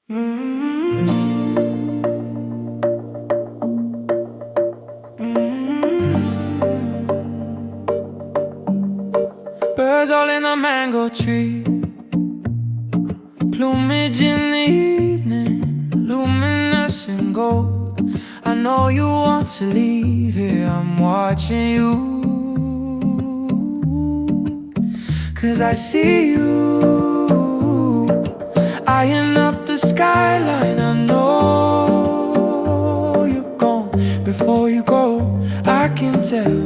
Birds all in the mango tree, plumage in the evening, luminous and gold. I know you want to leave here, I'm watching you, 'cause I see you eyeing up the skyline. I know you're gone before you go. I can tell,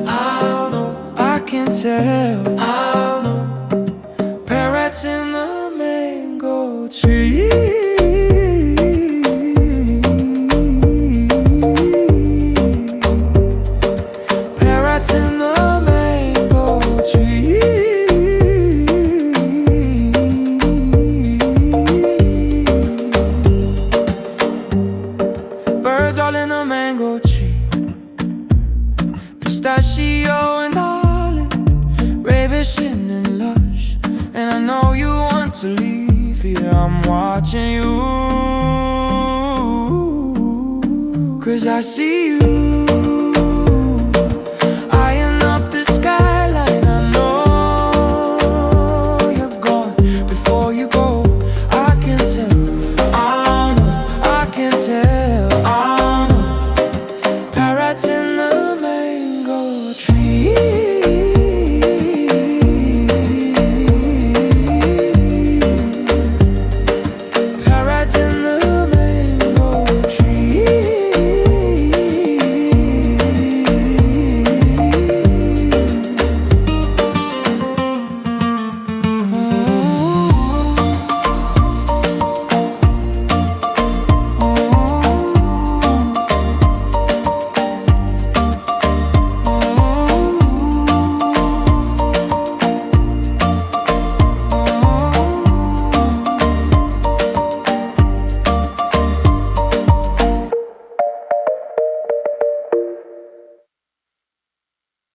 I'll know, I can tell, I'll know. Parrots in the mango tree, parrots in the mango tree. Birds all in the mango tree, pistachio and olive, ravishing and lush. And I know you want to leave here, I'm watching you, 'cause I see you